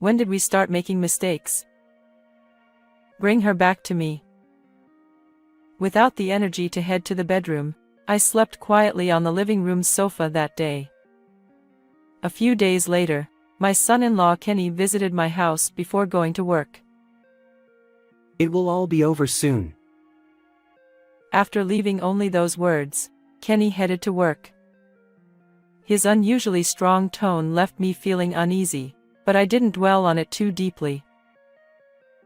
When did we start making mistakes? Bring her back to me. Without the energy to head to the bedroom, I slept quietly on the living room sofa that day. A few days later, my son-in-law Kenny visited my house before going to work. It will all be over soon. After leaving only those words, Kenny headed to work. His unusually strong tone left me feeling uneasy, but I didn't dwell on it too deeply.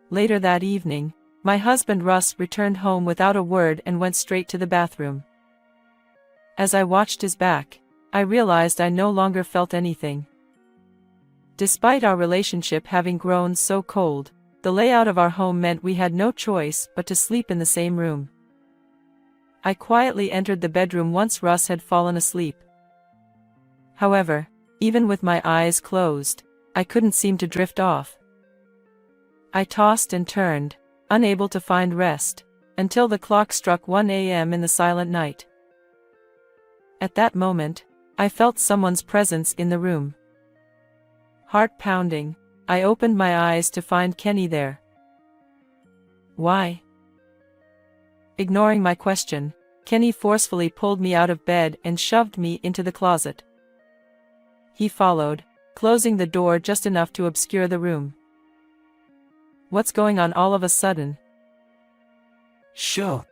Later that evening, my husband Russ returned home without a word and went straight to the bathroom. As I watched his back, I realized I no longer felt anything. Despite our relationship having grown so cold, the layout of our home meant we had no choice but to sleep in the same room. I quietly entered the bedroom once Russ had fallen asleep. However, even with my eyes closed, I couldn't seem to drift off. I tossed and turned, unable to find rest, until the clock struck 1 a.m. in the silent night. At that moment, I felt someone's presence in the room. Heart pounding, I opened my eyes to find Kenny there. Why? Ignoring my question, Kenny forcefully pulled me out of bed and shoved me into the closet. He followed, closing the door just enough to obscure the room. What's going on all of a sudden? Sure.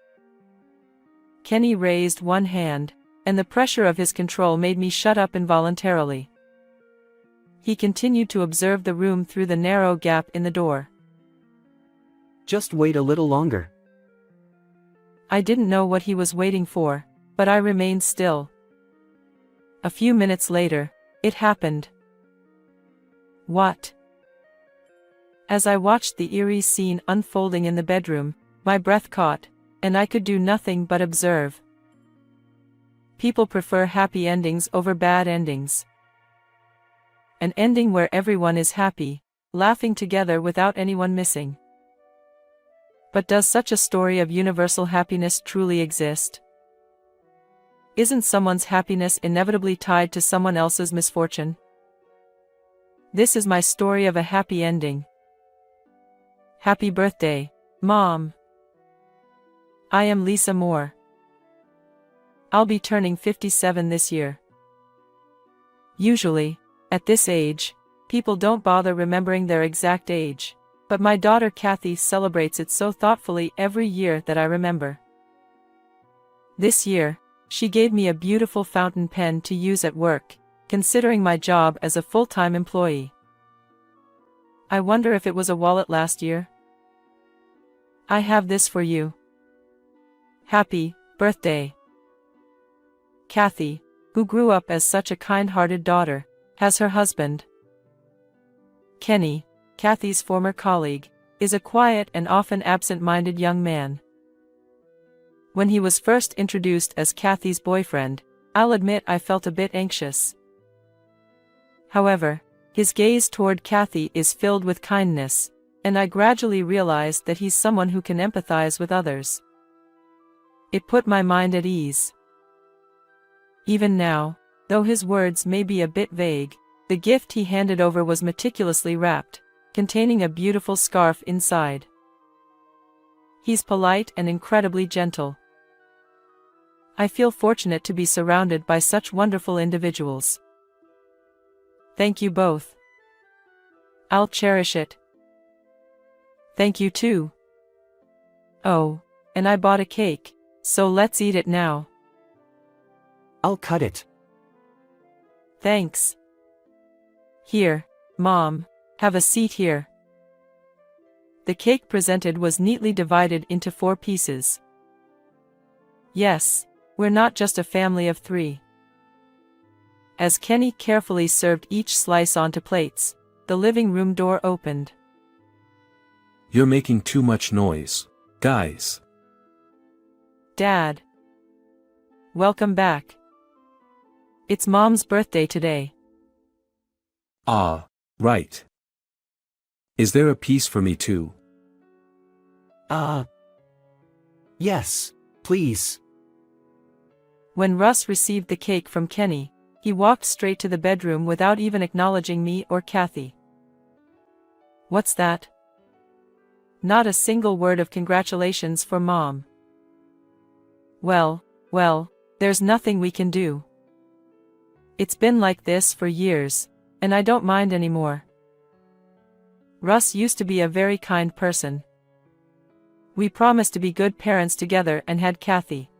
Kenny raised one hand, and the pressure of his control made me shut up involuntarily. He continued to observe the room through the narrow gap in the door. Just wait a little longer. I didn't know what he was waiting for, but I remained still. A few minutes later, it happened. What? As I watched the eerie scene unfolding in the bedroom, my breath caught, and I could do nothing but observe. People prefer happy endings over bad endings. An ending where everyone is happy, laughing together without anyone missing. But does such a story of universal happiness truly exist? Isn't someone's happiness inevitably tied to someone else's misfortune? This is my story of a happy ending. Happy birthday, Mom. I am Lisa Moore. I'll be turning 57 this year. Usually, at this age, people don't bother remembering their exact age, but my daughter Kathy celebrates it so thoughtfully every year that I remember. This year, she gave me a beautiful fountain pen to use at work, considering my job as a full-time employee. I wonder if it was a wallet last year. I have this for you. Happy birthday. Kathy, who grew up as such a kind-hearted daughter, has her husband. Kenny, Kathy's former colleague, is a quiet and often absent-minded young man. When he was first introduced as Kathy's boyfriend, I'll admit I felt a bit anxious. However, his gaze toward Kathy is filled with kindness, and I gradually realized that he's someone who can empathize with others. It put my mind at ease. Even now, though his words may be a bit vague, the gift he handed over was meticulously wrapped, containing a beautiful scarf inside. He's polite and incredibly gentle. I feel fortunate to be surrounded by such wonderful individuals. Thank you both. I'll cherish it. Thank you too. Oh, and I bought a cake, so let's eat it now. I'll cut it. Thanks. Here, Mom, have a seat here. The cake presented was neatly divided into 4 pieces. Yes, we're not just a family of 3. As Kenny carefully served each slice onto plates, the living room door opened. You're making too much noise, guys. Dad. Welcome back. It's Mom's birthday today. Ah, right. Is there a piece for me too? Yes, please. When Russ received the cake from Kenny, he walked straight to the bedroom without even acknowledging me or Kathy. What's that? Not a single word of congratulations for Mom. Well, there's nothing we can do. It's been like this for years, and I don't mind anymore. Russ used to be a very kind person. We promised to be good parents together and had Kathy.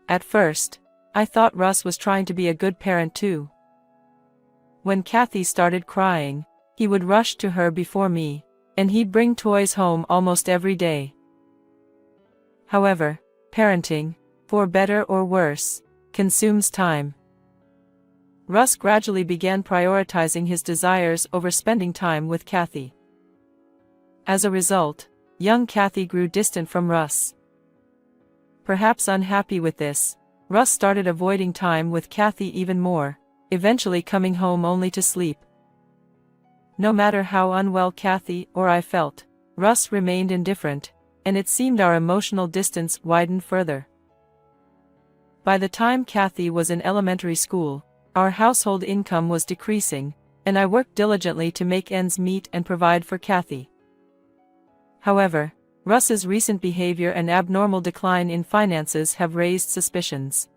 At first, I thought Russ was trying to be a good parent too. When Kathy started crying, he would rush to her before me, and he'd bring toys home almost every day. However, parenting, for better or worse, consumes time. Russ gradually began prioritizing his desires over spending time with Kathy. As a result, young Kathy grew distant from Russ. Perhaps unhappy with this, Russ started avoiding time with Kathy even more, eventually coming home only to sleep. No matter how unwell Kathy or I felt, Russ remained indifferent, and it seemed our emotional distance widened further. By the time Kathy was in elementary school, our household income was decreasing, and I worked diligently to make ends meet and provide for Kathy. However, Russ's recent behavior and abnormal decline in finances have raised suspicions.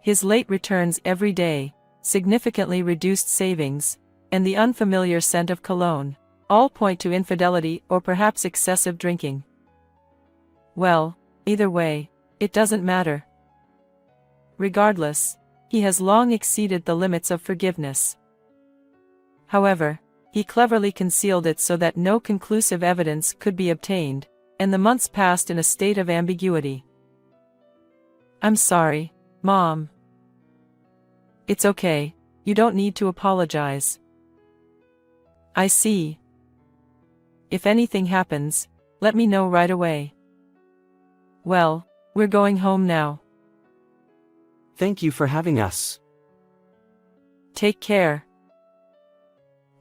His late returns every day, significantly reduced savings, and the unfamiliar scent of cologne, all point to infidelity or perhaps excessive drinking. Well, either way, it doesn't matter. Regardless, he has long exceeded the limits of forgiveness. However, he cleverly concealed it so that no conclusive evidence could be obtained, and the months passed in a state of ambiguity. I'm sorry, Mom. It's okay, you don't need to apologize. I see. If anything happens, let me know right away. Well, we're going home now. Thank you for having us. Take care.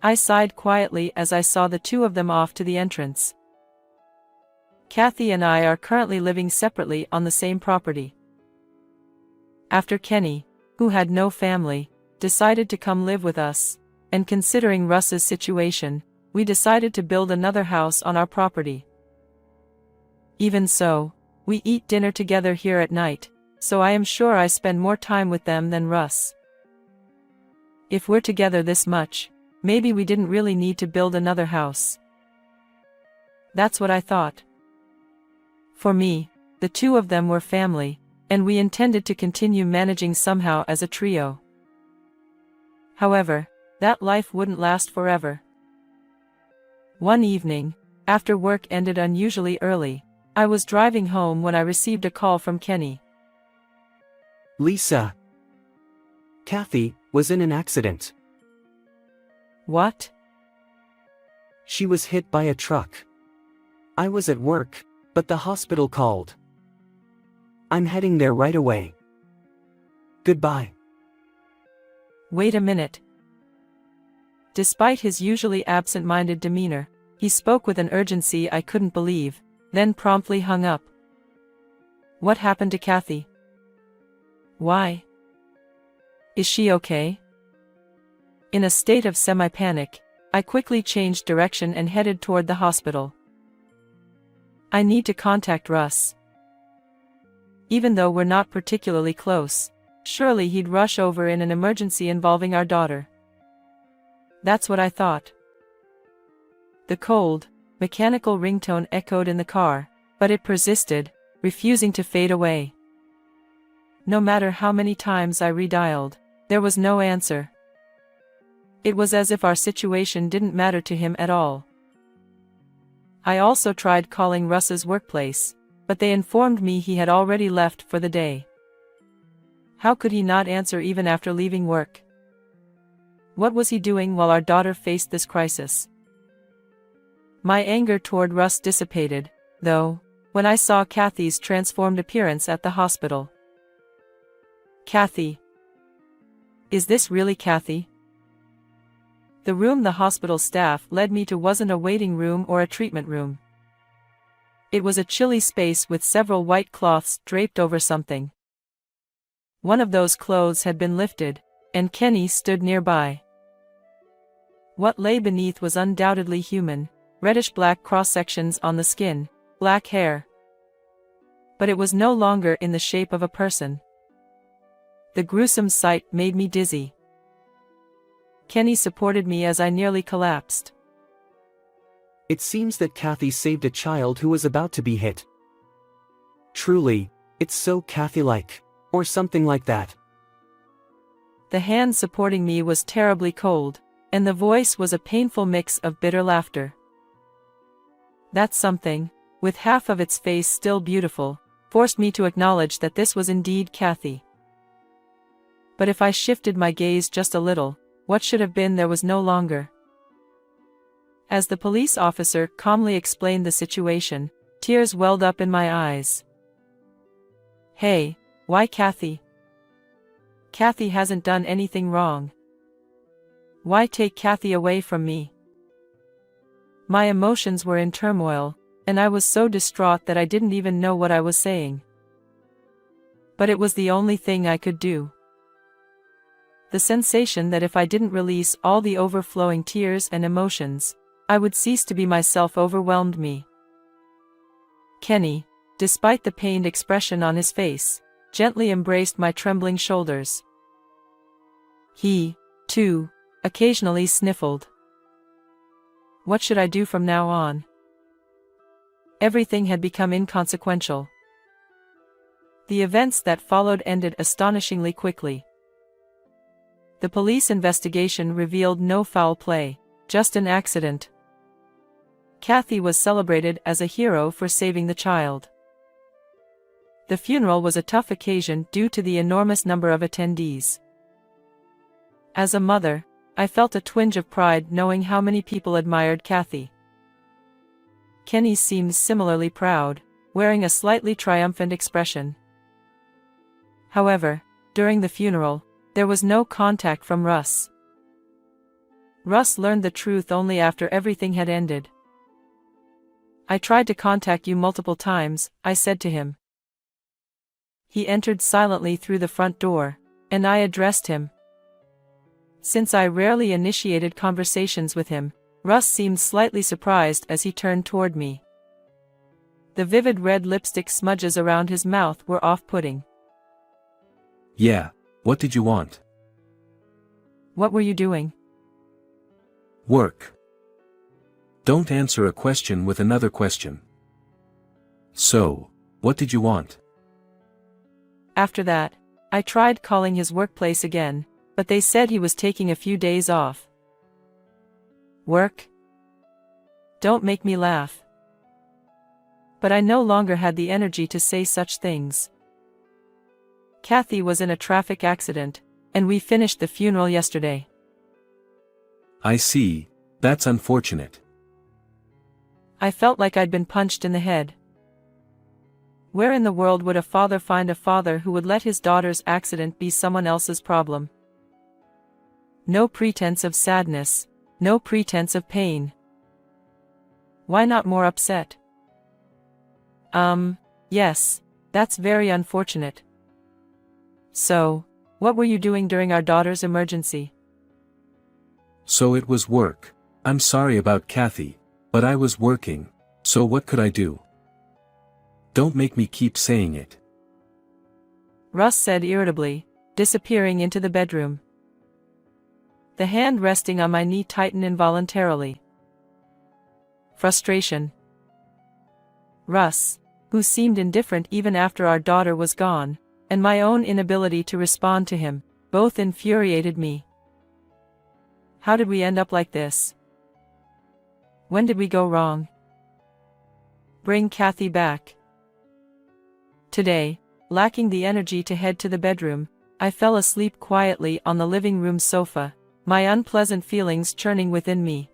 I sighed quietly as I saw the two of them off to the entrance. Kathy and I are currently living separately on the same property. After Kenny, who had no family, decided to come live with us, and considering Russ's situation, we decided to build another house on our property. Even so, we eat dinner together here at night, so I am sure I spend more time with them than Russ. If we're together this much, maybe we didn't really need to build another house. That's what I thought. For me, the two of them were family, and we intended to continue managing somehow as a trio. However, that life wouldn't last forever. One evening, after work ended unusually early, I was driving home when I received a call from Kenny. Lisa. Kathy was in an accident. What? She was hit by a truck. I was at work, but the hospital called. I'm heading there right away. Goodbye. Wait a minute. Despite his usually absent-minded demeanor, he spoke with an urgency I couldn't believe, then promptly hung up. What happened to Kathy? Why? Is she okay? In a state of semi-panic, I quickly changed direction and headed toward the hospital. I need to contact Russ. Even though we're not particularly close, surely he'd rush over in an emergency involving our daughter. That's what I thought. The cold, mechanical ringtone echoed in the car, but it persisted, refusing to fade away. No matter how many times I redialed, there was no answer. It was as if our situation didn't matter to him at all. I also tried calling Russ's workplace, but they informed me he had already left for the day. How could he not answer even after leaving work? What was he doing while our daughter faced this crisis? My anger toward Russ dissipated, though, when I saw Kathy's transformed appearance at the hospital. Kathy. Is this really Kathy? The room the hospital staff led me to wasn't a waiting room or a treatment room. It was a chilly space with several white cloths draped over something. One of those clothes had been lifted, and Kenny stood nearby. What lay beneath was undoubtedly human, reddish-black cross-sections on the skin, black hair. But it was no longer in the shape of a person. The gruesome sight made me dizzy. Kenny supported me as I nearly collapsed. It seems that Kathy saved a child who was about to be hit. Truly, it's so Kathy-like, or something like that. The hand supporting me was terribly cold, and the voice was a painful mix of bitter laughter. That something, with half of its face still beautiful, forced me to acknowledge that this was indeed Kathy. But if I shifted my gaze just a little, what should have been there was no longer. As the police officer calmly explained the situation, tears welled up in my eyes. Hey, why Kathy? Kathy hasn't done anything wrong. Why take Kathy away from me? My emotions were in turmoil, and I was so distraught that I didn't even know what I was saying. But it was the only thing I could do. The sensation that if I didn't release all the overflowing tears and emotions, I would cease to be myself overwhelmed me. Kenny, despite the pained expression on his face, gently embraced my trembling shoulders. He, too, occasionally sniffled. What should I do from now on? Everything had become inconsequential. The events that followed ended astonishingly quickly. The police investigation revealed no foul play, just an accident. Kathy was celebrated as a hero for saving the child. The funeral was a tough occasion due to the enormous number of attendees. As a mother, I felt a twinge of pride knowing how many people admired Kathy. Kenny seemed similarly proud, wearing a slightly triumphant expression. However, during the funeral, there was no contact from Russ. Russ learned the truth only after everything had ended. I tried to contact you multiple times, I said to him. He entered silently through the front door, and I addressed him. Since I rarely initiated conversations with him, Russ seemed slightly surprised as he turned toward me. The vivid red lipstick smudges around his mouth were off-putting. Yeah, what did you want? What were you doing? Work. Don't answer a question with another question. So, what did you want? After that, I tried calling his workplace again, but they said he was taking a few days off. Work? Don't make me laugh. But I no longer had the energy to say such things. Kathy was in a traffic accident, and we finished the funeral yesterday. I see, that's unfortunate. I felt like I'd been punched in the head. Where in the world would a father find a father who would let his daughter's accident be someone else's problem? No pretense of sadness, no pretense of pain. Why not more upset? Yes, that's very unfortunate. So, what were you doing during our daughter's emergency? So it was work. I'm sorry about Kathy, but I was working, so what could I do? Don't make me keep saying it. Russ said irritably, disappearing into the bedroom. The hand resting on my knee tightened involuntarily. Frustration. Russ, who seemed indifferent even after our daughter was gone, and my own inability to respond to him, both infuriated me. How did we end up like this? When did we go wrong? Bring Kathy back. Today, lacking the energy to head to the bedroom, I fell asleep quietly on the living room sofa, my unpleasant feelings churning within me.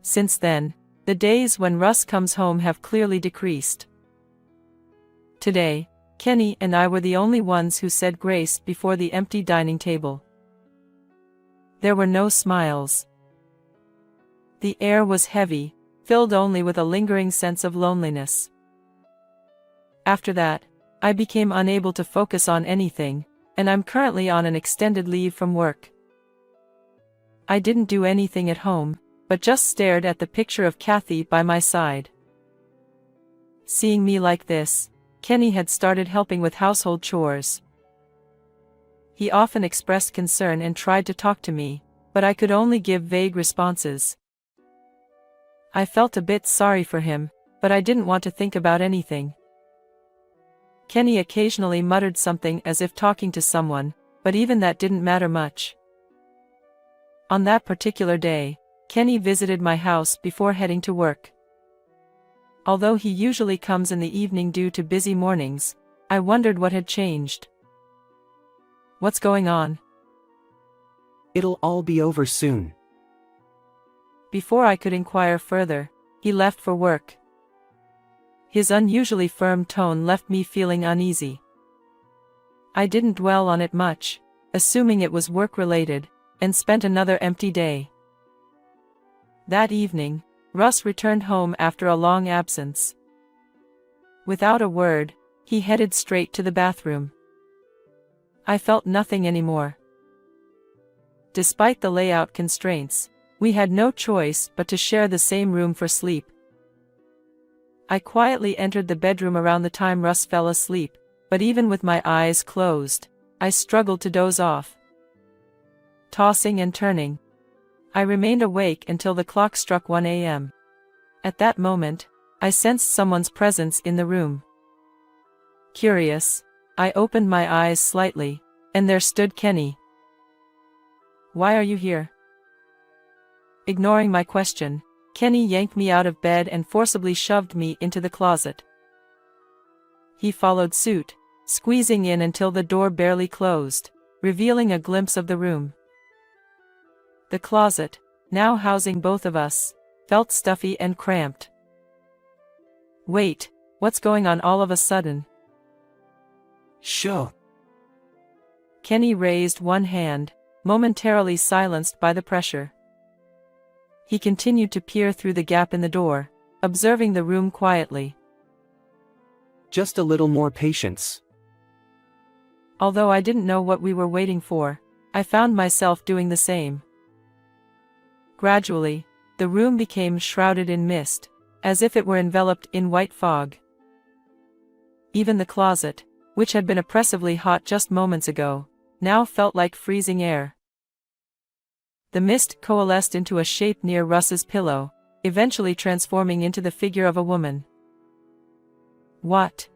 Since then, the days when Russ comes home have clearly decreased. Today, Kenny and I were the only ones who said grace before the empty dining table. There were no smiles. The air was heavy, filled only with a lingering sense of loneliness. After that, I became unable to focus on anything, and I'm currently on an extended leave from work. I didn't do anything at home, but just stared at the picture of Kathy by my side. Seeing me like this, Kenny had started helping with household chores. He often expressed concern and tried to talk to me, but I could only give vague responses. I felt a bit sorry for him, but I didn't want to think about anything. Kenny occasionally muttered something as if talking to someone, but even that didn't matter much. On that particular day, Kenny visited my house before heading to work. Although he usually comes in the evening due to busy mornings, I wondered what had changed. What's going on? It'll all be over soon. Before I could inquire further, he left for work. His unusually firm tone left me feeling uneasy. I didn't dwell on it much, assuming it was work-related, and spent another empty day. That evening, Russ returned home after a long absence. Without a word, he headed straight to the bathroom. I felt nothing anymore. Despite the layout constraints, we had no choice but to share the same room for sleep. I quietly entered the bedroom around the time Russ fell asleep, but even with my eyes closed, I struggled to doze off. Tossing and turning, I remained awake until the clock struck 1 a.m. At that moment, I sensed someone's presence in the room. Curious, I opened my eyes slightly, and there stood Kenny. "Why are you here?" Ignoring my question, Kenny yanked me out of bed and forcibly shoved me into the closet. He followed suit, squeezing in until the door barely closed, revealing a glimpse of the room. The closet, now housing both of us, felt stuffy and cramped. "Wait, what's going on all of a sudden?" Sure. Kenny raised one hand, momentarily silenced by the pressure. He continued to peer through the gap in the door, observing the room quietly. Just a little more patience. Although I didn't know what we were waiting for, I found myself doing the same. Gradually, the room became shrouded in mist, as if it were enveloped in white fog. Even the closet, which had been oppressively hot just moments ago, now felt like freezing air. The mist coalesced into a shape near Russ's pillow, eventually transforming into the figure of a woman. What?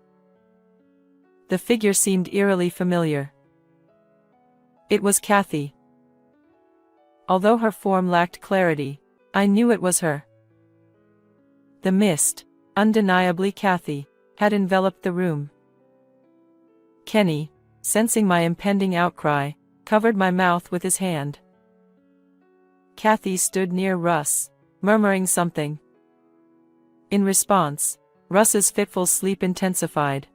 The figure seemed eerily familiar. It was Kathy. Although her form lacked clarity, I knew it was her. The mist, undeniably Kathy, had enveloped the room. Kenny, sensing my impending outcry, covered my mouth with his hand. Kathy stood near Russ, murmuring something. In response, Russ's fitful sleep intensified.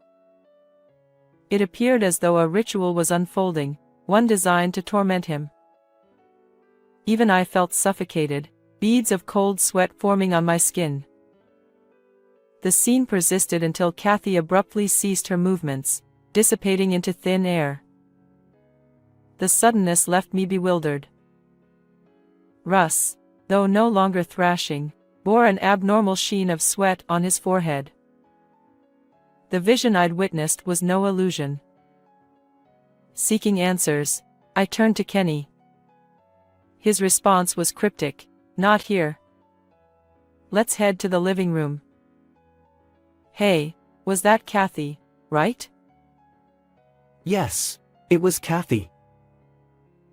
It appeared as though a ritual was unfolding, one designed to torment him. Even I felt suffocated, beads of cold sweat forming on my skin. The scene persisted until Kathy abruptly ceased her movements, dissipating into thin air. The suddenness left me bewildered. Russ, though no longer thrashing, bore an abnormal sheen of sweat on his forehead. The vision I'd witnessed was no illusion. Seeking answers, I turned to Kenny. His response was cryptic, "Not here. Let's head to the living room." Hey, was that Kathy, right? Yes, it was Kathy.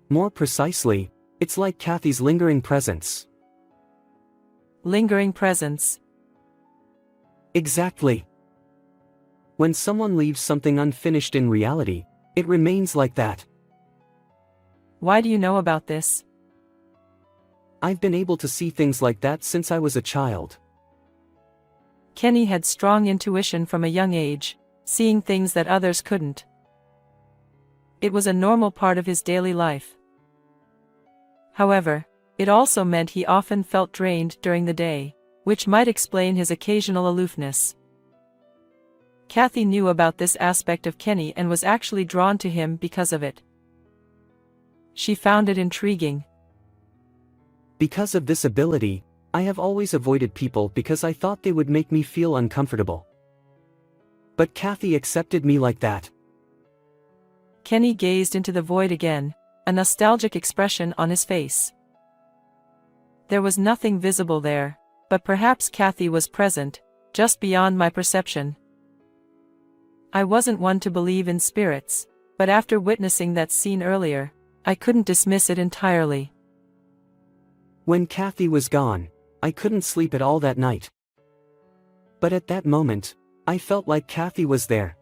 More precisely, it's like Kathy's lingering presence. Lingering presence. Exactly. When someone leaves something unfinished in reality, it remains like that. Why do you know about this? I've been able to see things like that since I was a child. Kenny had strong intuition from a young age, seeing things that others couldn't. It was a normal part of his daily life. However, it also meant he often felt drained during the day, which might explain his occasional aloofness. Kathy knew about this aspect of Kenny and was actually drawn to him because of it. She found it intriguing. Because of this ability, I have always avoided people because I thought they would make me feel uncomfortable. But Kathy accepted me like that. Kenny gazed into the void again, a nostalgic expression on his face. There was nothing visible there, but perhaps Kathy was present, just beyond my perception. I wasn't one to believe in spirits, but after witnessing that scene earlier, I couldn't dismiss it entirely. When Kathy was gone, I couldn't sleep at all that night. But at that moment, I felt like Kathy was there.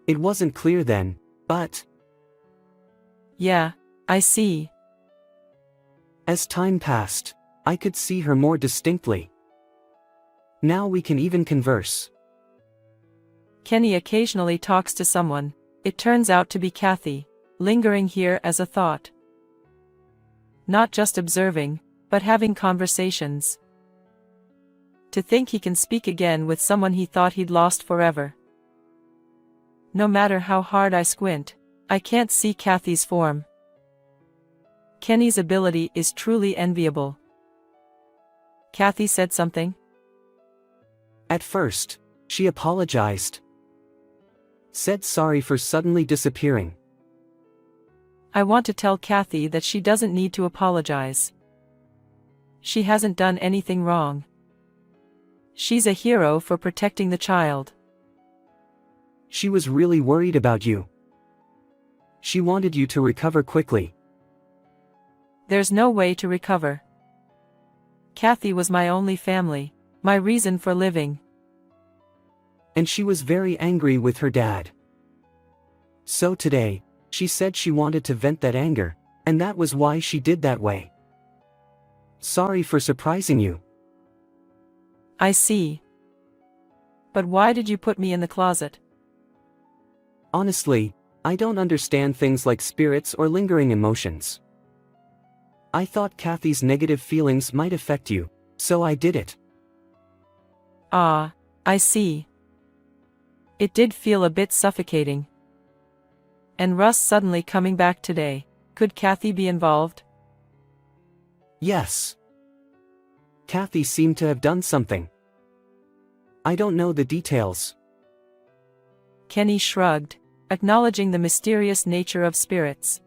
It wasn't clear then, but... Yeah, I see. As time passed, I could see her more distinctly. Now we can even converse. Kenny occasionally talks to someone. It turns out to be Kathy, lingering here as a thought. Not just observing, but having conversations. To think he can speak again with someone he thought he'd lost forever. No matter how hard I squint, I can't see Kathy's form. Kenny's ability is truly enviable. Kathy said something? At first, she apologized. Said sorry for suddenly disappearing. I want to tell Kathy that she doesn't need to apologize. She hasn't done anything wrong. She's a hero for protecting the child. She was really worried about you. She wanted you to recover quickly. There's no way to recover. Kathy was my only family, my reason for living. And she was very angry with her dad. So today, she said she wanted to vent that anger, and that was why she did that way. Sorry for surprising you. I see. But why did you put me in the closet? Honestly, I don't understand things like spirits or lingering emotions. I thought Kathy's negative feelings might affect you, so I did it. Ah, I see. It did feel a bit suffocating. And Russ suddenly coming back today, could Kathy be involved? Yes. Kathy seemed to have done something. I don't know the details. Kenny shrugged, acknowledging the mysterious nature of spirits.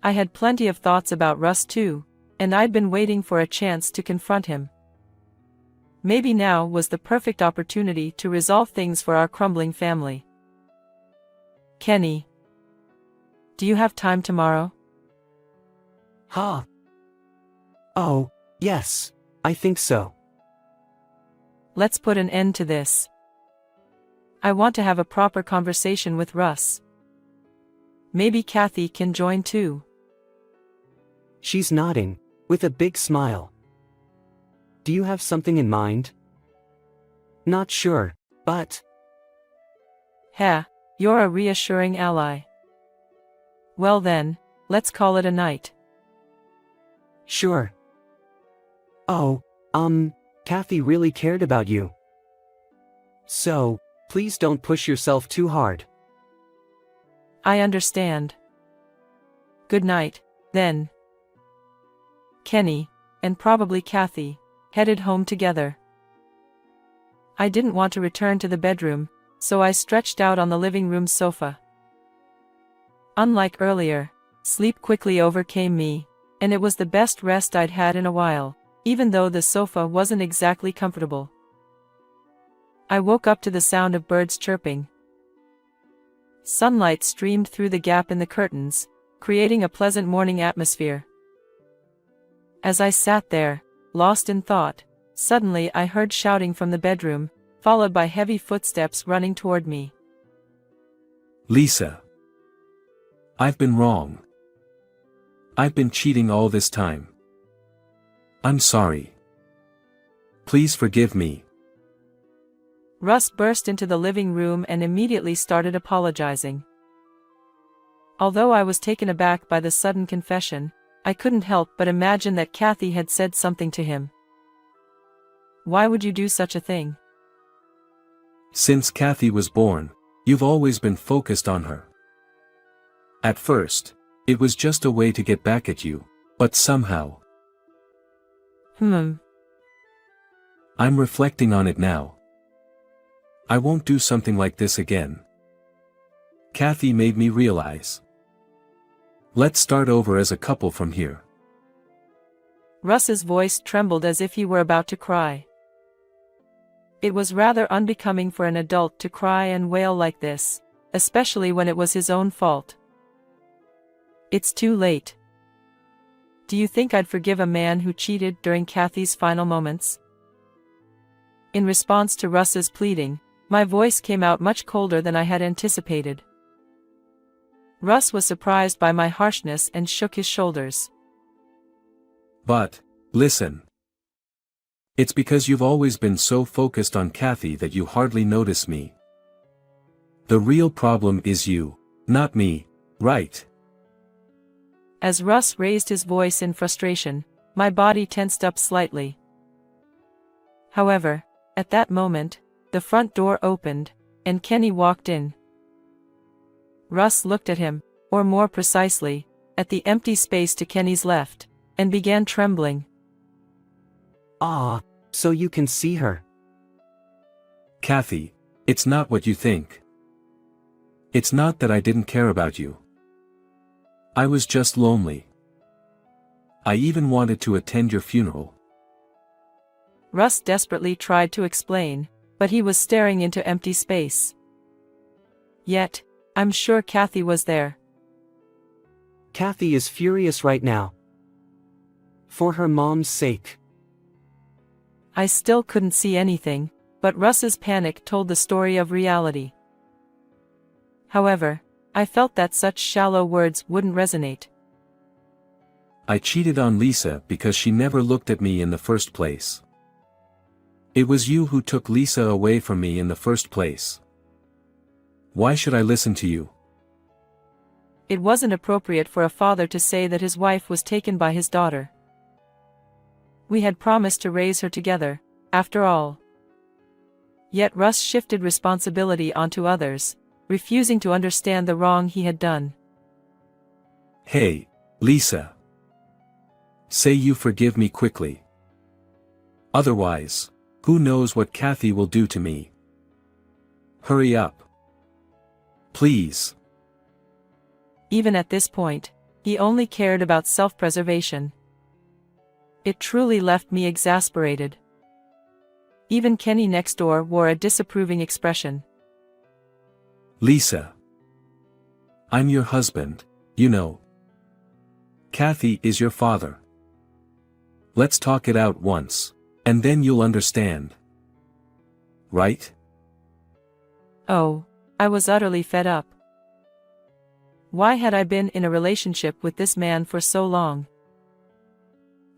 I had plenty of thoughts about Russ too, and I'd been waiting for a chance to confront him. Maybe now was the perfect opportunity to resolve things for our crumbling family. Kenny, do you have time tomorrow? Huh? Oh, yes, I think so. Let's put an end to this. I want to have a proper conversation with Russ. Maybe Kathy can join too. She's nodding, with a big smile. Do you have something in mind? Not sure, but... Ha, you're a reassuring ally. Well then, let's call it a night. Sure. Oh, Kathy really cared about you. So, please don't push yourself too hard. I understand. Good night, then. Kenny, and probably Kathy, headed home together. I didn't want to return to the bedroom, so I stretched out on the living room sofa. Unlike earlier, sleep quickly overcame me, and it was the best rest I'd had in a while, even though the sofa wasn't exactly comfortable. I woke up to the sound of birds chirping. Sunlight streamed through the gap in the curtains, creating a pleasant morning atmosphere. As I sat there, lost in thought, suddenly I heard shouting from the bedroom, followed by heavy footsteps running toward me. Lisa. I've been wrong. I've been cheating all this time. I'm sorry. Please forgive me. Russ burst into the living room and immediately started apologizing. Although I was taken aback by the sudden confession, I couldn't help but imagine that Kathy had said something to him. Why would you do such a thing? Since Kathy was born, you've always been focused on her. At first, it was just a way to get back at you, But somehow, Hmm. I'm reflecting on it now. I won't do something like this again. Kathy made me realize. Let's start over as a couple from here. Russ's voice trembled as if he were about to cry. It was rather unbecoming for an adult to cry and wail like this, especially when it was his own fault. It's too late. Do you think I'd forgive a man who cheated during Kathy's final moments? In response to Russ's pleading, my voice came out much colder than I had anticipated. Russ was surprised by my harshness and shook his shoulders. But, listen. It's because you've always been so focused on Kathy that you hardly notice me. The real problem is you, not me, right? As Russ raised his voice in frustration, my body tensed up slightly. However, at that moment, the front door opened, and Kenny walked in. Russ looked at him, or more precisely, at the empty space to Kenny's left, and began trembling. Ah, so you can see her. Kathy, it's not what you think. It's not that I didn't care about you. I was just lonely. I even wanted to attend your funeral. Russ desperately tried to explain, but he was staring into empty space. Yet, I'm sure Kathy was there. Kathy is furious right now. For her mom's sake. I still couldn't see anything, but Russ's panic told the story of reality. However, I felt that such shallow words wouldn't resonate. I cheated on Lisa because she never looked at me in the first place. It was you who took Lisa away from me in the first place. Why should I listen to you? It wasn't appropriate for a father to say that his wife was taken by his daughter. We had promised to raise her together, after all. Yet Russ shifted responsibility onto others, refusing to understand the wrong he had done. Hey, Lisa. Say you forgive me quickly. Otherwise, who knows what Kathy will do to me? Hurry up. Please. Even at this point, he only cared about self-preservation. It truly left me exasperated. Even Kenny next door wore a disapproving expression. Lisa. I'm your husband, you know. Kathy is your father. Let's talk it out once, and then you'll understand. Right? Oh, I was utterly fed up. Why had I been in a relationship with this man for so long?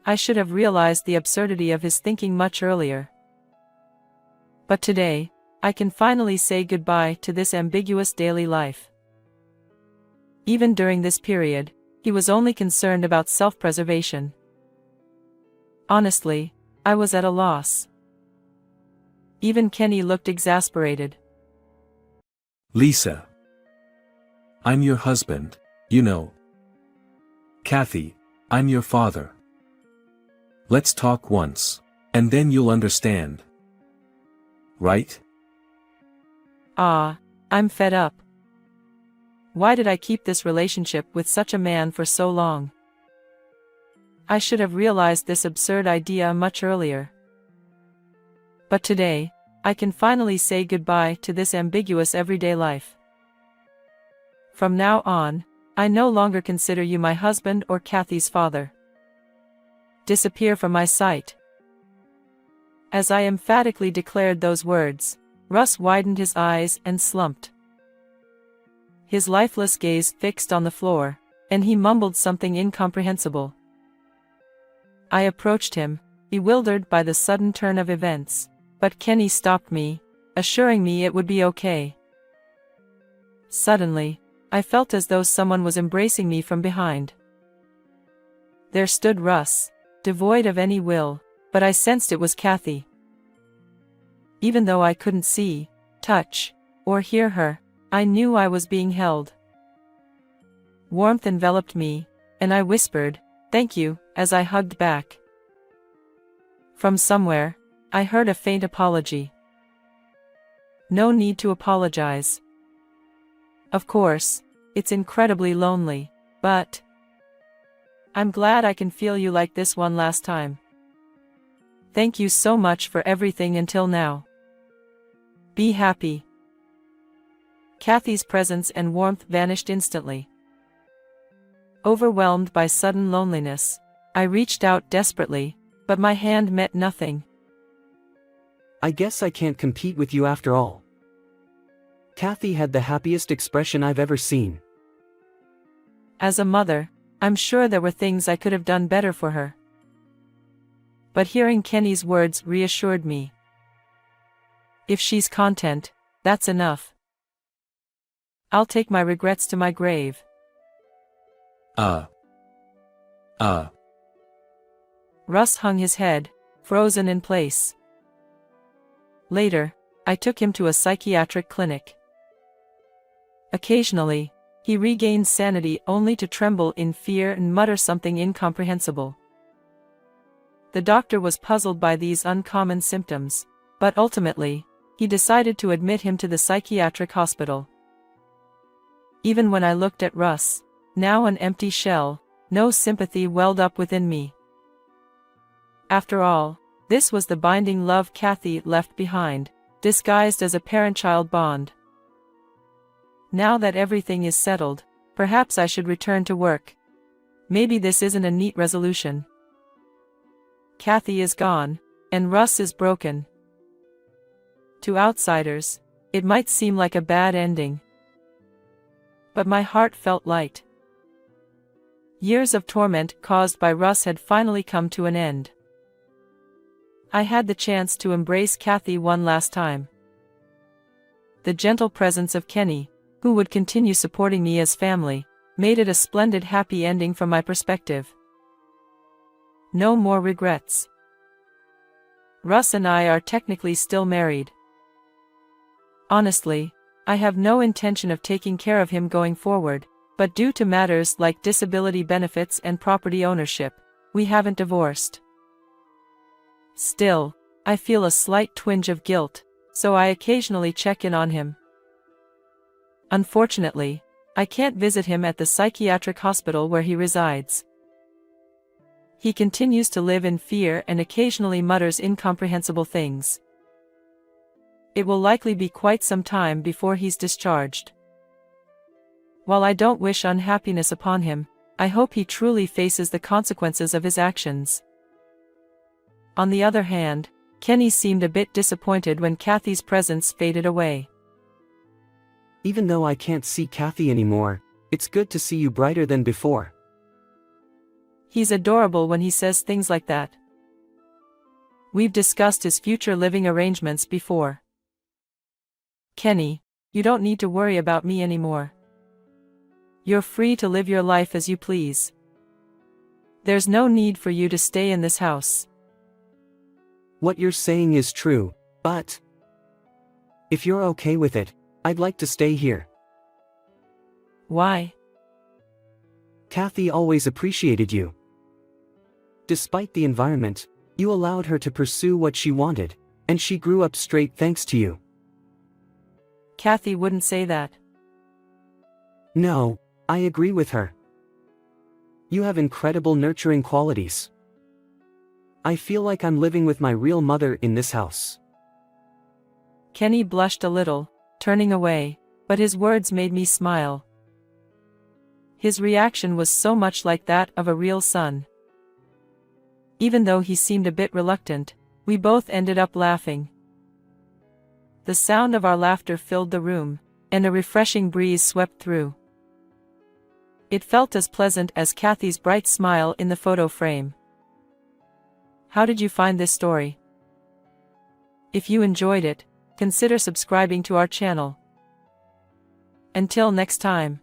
I should have realized the absurdity of his thinking much earlier. But today, I can finally say goodbye to this ambiguous daily life. Even during this period, he was only concerned about self-preservation. Honestly, I was at a loss. Even Kenny looked exasperated. Lisa. I'm your husband, you know. Kathy, I'm your father. Let's talk once, and then you'll understand. Right? Ah, I'm fed up. Why did I keep this relationship with such a man for so long? I should have realized this absurd idea much earlier. But today, I can finally say goodbye to this ambiguous everyday life. From now on, I no longer consider you my husband or Kathy's father. Disappear from my sight. As I emphatically declared those words, Russ widened his eyes and slumped. His lifeless gaze fixed on the floor, and he mumbled something incomprehensible. I approached him, bewildered by the sudden turn of events, but Kenny stopped me, assuring me it would be okay. Suddenly, I felt as though someone was embracing me from behind. There stood Russ, devoid of any will, but I sensed it was Kathy. Even though I couldn't see, touch, or hear her, I knew I was being held. Warmth enveloped me, and I whispered, Thank you, as I hugged back. From somewhere, I heard a faint apology. No need to apologize. Of course, it's incredibly lonely, but I'm glad I can feel you like this one last time. Thank you so much for everything until now. Be happy. Kathy's presence and warmth vanished instantly. Overwhelmed by sudden loneliness, I reached out desperately, but my hand met nothing. I guess I can't compete with you after all. Kathy had the happiest expression I've ever seen. As a mother, I'm sure there were things I could have done better for her. But hearing Kenny's words reassured me. If she's content, that's enough. I'll take my regrets to my grave. Russ hung his head, frozen in place. Later, I took him to a psychiatric clinic. Occasionally, he regained sanity only to tremble in fear and mutter something incomprehensible. The doctor was puzzled by these uncommon symptoms, but ultimately, he decided to admit him to the psychiatric hospital. Even when I looked at Russ, now an empty shell, no sympathy welled up within me. After all, this was the binding love Kathy left behind, disguised as a parent-child bond. Now that everything is settled, perhaps I should return to work. Maybe this isn't a neat resolution. Kathy is gone, and Russ is broken. To outsiders, it might seem like a bad ending. But my heart felt light. Years of torment caused by Russ had finally come to an end. I had the chance to embrace Kathy one last time. The gentle presence of Kenny, who would continue supporting me as family, made it a splendid happy ending from my perspective. No more regrets. Russ and I are technically still married. Honestly, I have no intention of taking care of him going forward, but due to matters like disability benefits and property ownership, we haven't divorced. Still, I feel a slight twinge of guilt, so I occasionally check in on him. Unfortunately, I can't visit him at the psychiatric hospital where he resides. He continues to live in fear and occasionally mutters incomprehensible things. It will likely be quite some time before he's discharged. While I don't wish unhappiness upon him, I hope he truly faces the consequences of his actions. On the other hand, Kenny seemed a bit disappointed when Kathy's presence faded away. Even though I can't see Kathy anymore, it's good to see you brighter than before. He's adorable when he says things like that. We've discussed his future living arrangements before. Kenny, you don't need to worry about me anymore. You're free to live your life as you please. There's no need for you to stay in this house. What you're saying is true, but if you're okay with it, I'd like to stay here. Why? Kathy always appreciated you. Despite the environment, you allowed her to pursue what she wanted, and she grew up straight thanks to you. Kathy wouldn't say that. No, I agree with her. You have incredible nurturing qualities. I feel like I'm living with my real mother in this house. Kenny blushed a little, turning away, but his words made me smile. His reaction was so much like that of a real son. Even though he seemed a bit reluctant, we both ended up laughing. The sound of our laughter filled the room, and a refreshing breeze swept through. It felt as pleasant as Kathy's bright smile in the photo frame. How did you find this story? If you enjoyed it, consider subscribing to our channel. Until next time.